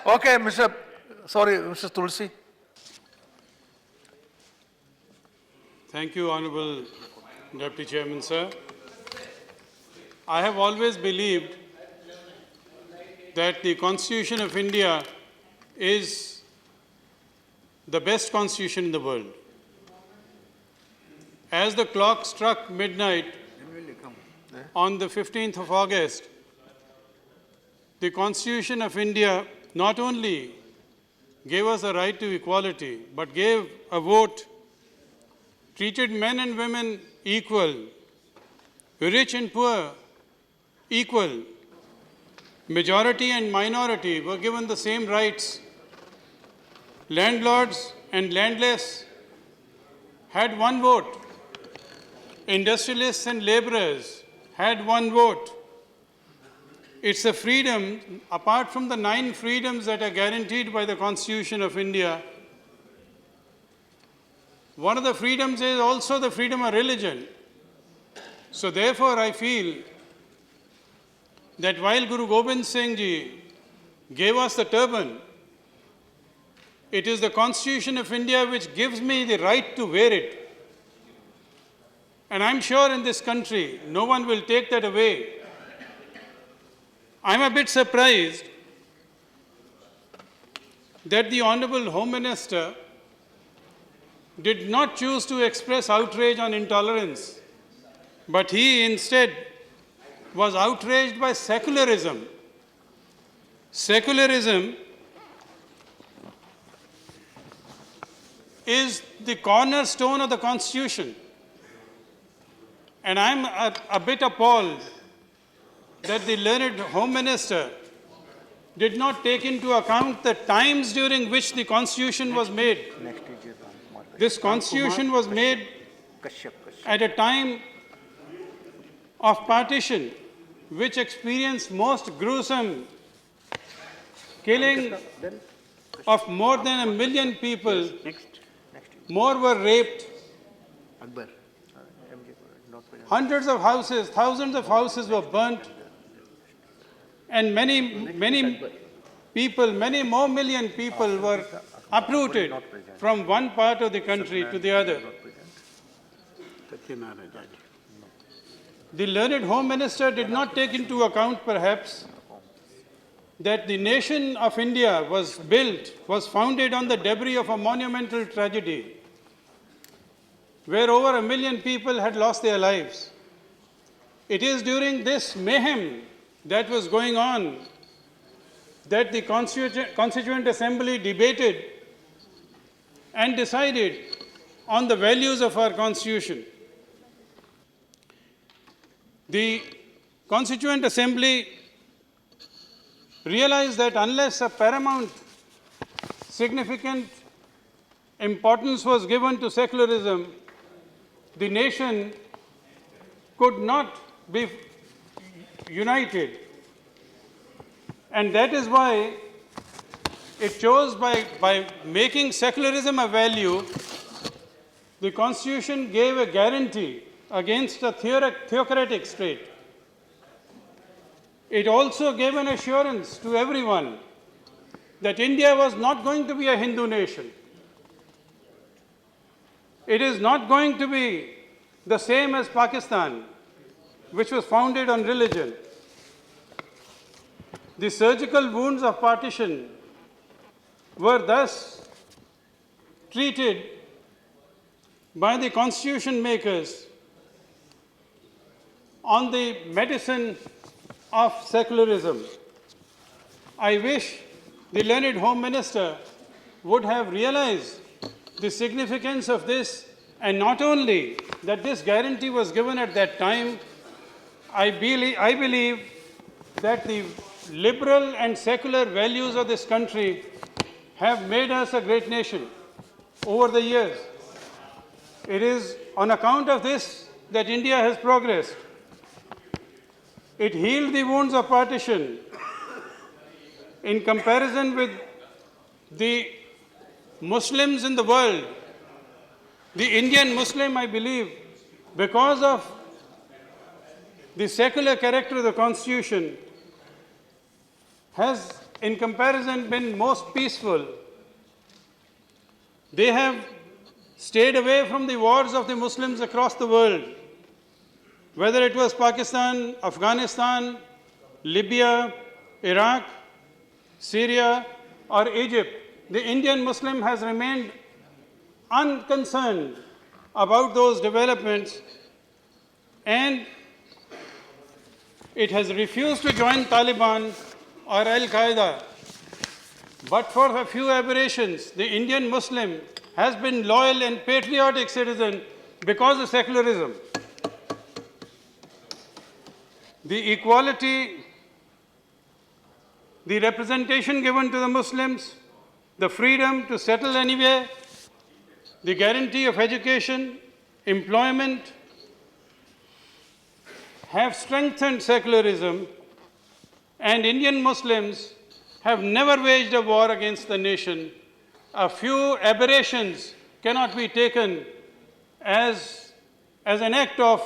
Okay, Mr. Tulsi. Thank you, Honorable Deputy Chairman, sir. I have always believed that the Constitution of India is the best constitution in the world. As the clock struck midnight on the 15th of August, the Constitution of India not only gave us a right to equality, but gave a vote, treated men and women equal, rich and poor equal, majority and minority were given the same rights, landlords and landless had one vote, industrialists and laborers had one vote. It's a freedom, apart from the 9 freedoms that are guaranteed by the Constitution of India. One of the freedoms is also the freedom of religion. So therefore, I feel that while Guru Gobind Singh Ji gave us the turban, it is the Constitution of India which gives me the right to wear it. And I'm sure in this country, no one will take that away. I'm a bit surprised that the Honorable Home Minister did not choose to express outrage on intolerance, but he instead was outraged by secularism. Secularism is the cornerstone of the Constitution. And I'm a bit appalled that the learned Home Minister did not take into account the times during which the Constitution was made. This Constitution was made at a time of partition, which experienced most gruesome killing of more than 1 million people. More were raped. Hundreds of houses, thousands of houses were burnt. And many people, many more million people were uprooted from one part of the country to the other. The learned Home Minister did not take into account, perhaps, that the nation of India was founded on the debris of a monumental tragedy, where over 1 million people had lost their lives. It is during this mayhem that was going on that the Constituent Assembly debated and decided on the values of our Constitution. The Constituent Assembly realized that unless a paramount significant importance was given to secularism, the nation could not be united. And that is why it chose, by making secularism a value, the Constitution gave a guarantee against a theocratic state. It also gave an assurance to everyone that India was not going to be a Hindu nation. It is not going to be the same as Pakistan, which was founded on religion. The surgical wounds of partition were thus treated by the constitution makers on the medicine of secularism. I wish the learned Home Minister would have realized the significance of this, and not only that this guarantee was given at that time. I believe that the liberal and secular values of this country have made us a great nation over the years. It is on account of this that India has progressed. It healed the wounds of partition. In comparison with the Muslims in the world, the Indian Muslim, I believe, because of the secular character of the Constitution, has in comparison, been most peaceful. They have stayed away from the wars of the Muslims across the world, whether it was Pakistan, Afghanistan, Libya, Iraq, Syria, or Egypt. The Indian Muslim has remained unconcerned about those developments, and it has refused to join Taliban or Al-Qaeda. But for a few aberrations, the Indian Muslim has been loyal and patriotic citizen because of secularism. The equality, the representation given to the Muslims, the freedom to settle anywhere, the guarantee of education, employment, have strengthened secularism, and Indian Muslims have never waged a war against the nation. A few aberrations cannot be taken as an act of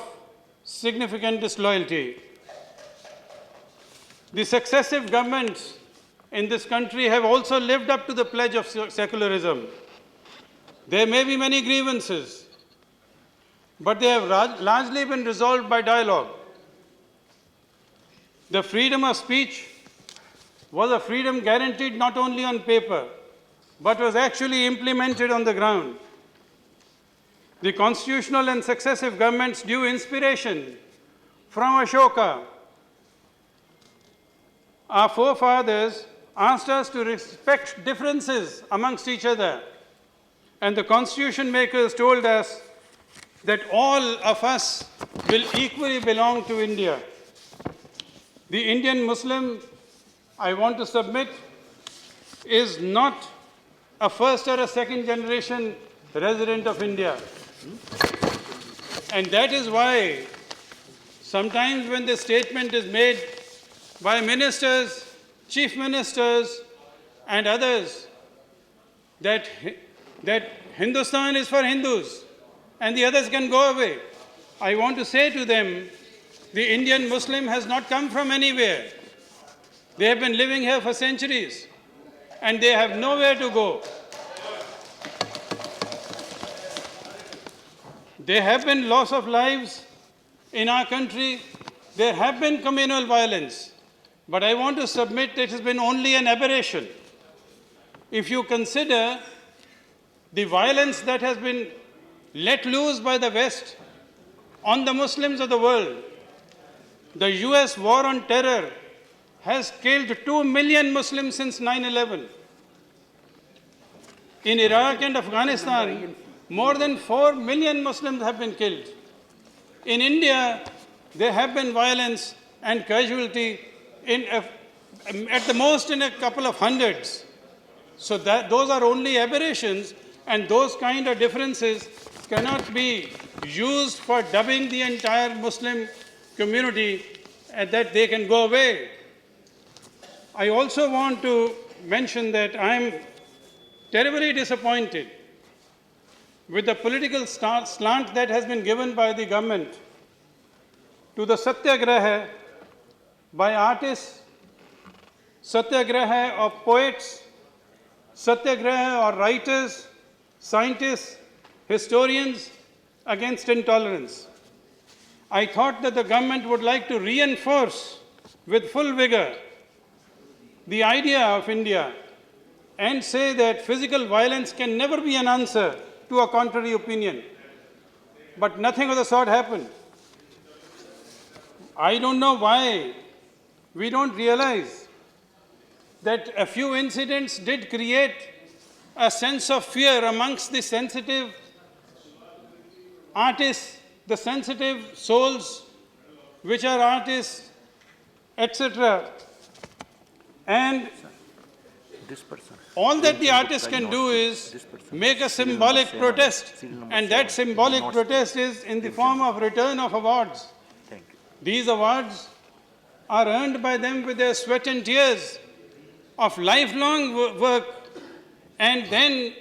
significant disloyalty. The successive governments in this country have also lived up to the pledge of secularism. There may be many grievances, but they have largely been resolved by dialogue. The freedom of speech was a freedom guaranteed not only on paper, but was actually implemented on the ground. The constitutional and successive governments drew inspiration from Ashoka. Our forefathers asked us to respect differences amongst each other, and the constitution makers told us that all of us will equally belong to India. The Indian Muslim, I want to submit, is not a first or a second generation resident of India. And that is why sometimes when this statement is made by ministers, chief ministers, and others that Hindustan is for Hindus and the others can go away, I want to say to them, the Indian Muslim has not come from anywhere. They have been living here for centuries, and they have nowhere to go. There have been loss of lives in our country. There have been communal violence. But I want to submit that it has been only an aberration. If you consider the violence that has been let loose by the West on the Muslims of the world, the US war on terror has killed 2 million Muslims since 9/11. In Iraq and Afghanistan, more than 4 million Muslims have been killed. In India, there have been violence and casualty at the most in a couple of hundreds. So those are only aberrations, and those kind of differences cannot be used for dubbing the entire Muslim community that they can go away. I also want to mention that I am terribly disappointed with the political slant that has been given by the government to the satyagraha by artists, satyagraha of poets, satyagraha or writers, scientists, historians against intolerance. I thought that the government would like to reinforce with full vigor the idea of India and say that physical violence can never be an answer to a contrary opinion. But nothing of the sort happened. I don't know why we don't realize that a few incidents did create a sense of fear amongst the sensitive artists, the sensitive souls, which are artists, etc. And all that the artist can do is make a symbolic protest, and that symbolic protest is in the form of return of awards. These awards are earned by them with their sweat and tears of lifelong work, and then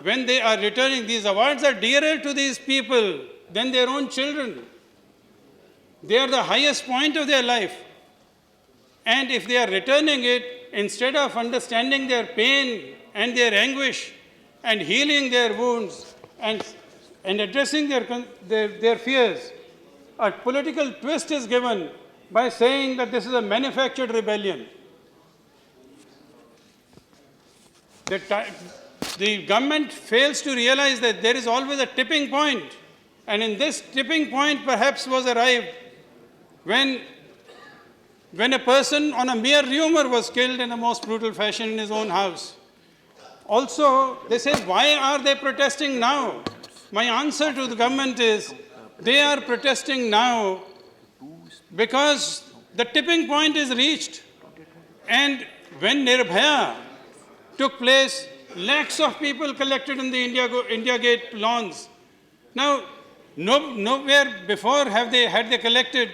when they are returning, these awards are dearer to these people than their own children. They are the highest point of their life. And if they are returning it instead of understanding their pain and their anguish and healing their wounds and addressing their fears, a political twist is given by saying that this is a manufactured rebellion. The government fails to realize that there is always a tipping point, and in this tipping point perhaps was arrived when a person on a mere rumor was killed in the most brutal fashion in his own house. Also, they say, why are they protesting now? My answer to the government is, they are protesting now because the tipping point is reached. And when Nirbhaya took place, lakhs of people collected in the India Gate lawns. Now, nowhere before had they collected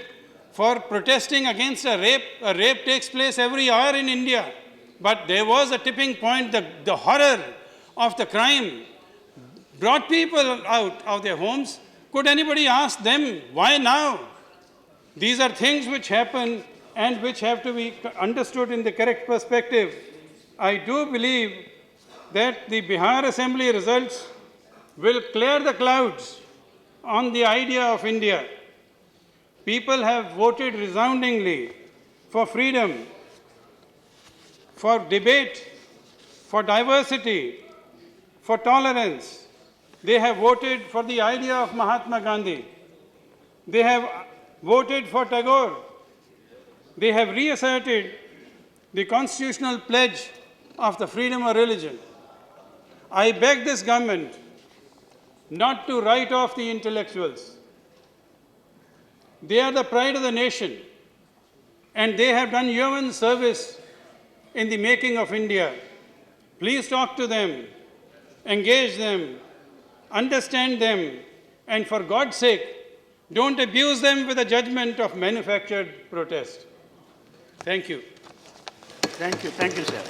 for protesting against a rape. A rape takes place every hour in India. But there was a tipping point. The horror of the crime brought people out of their homes. Could anybody ask them, why now? These are things which happen and which have to be understood in the correct perspective. I do believe that the Bihar Assembly results will clear the clouds on the idea of India. People have voted resoundingly for freedom, for debate, for diversity, for tolerance. They have voted for the idea of Mahatma Gandhi. They have voted for Tagore. They have reasserted the constitutional pledge of the freedom of religion. I beg this government not to write off the intellectuals. They are the pride of the nation, and they have done yeoman service in the making of India. Please talk to them, engage them, understand them, and for God's sake, don't abuse them with a judgment of manufactured protest. Thank you. Thank you, sir.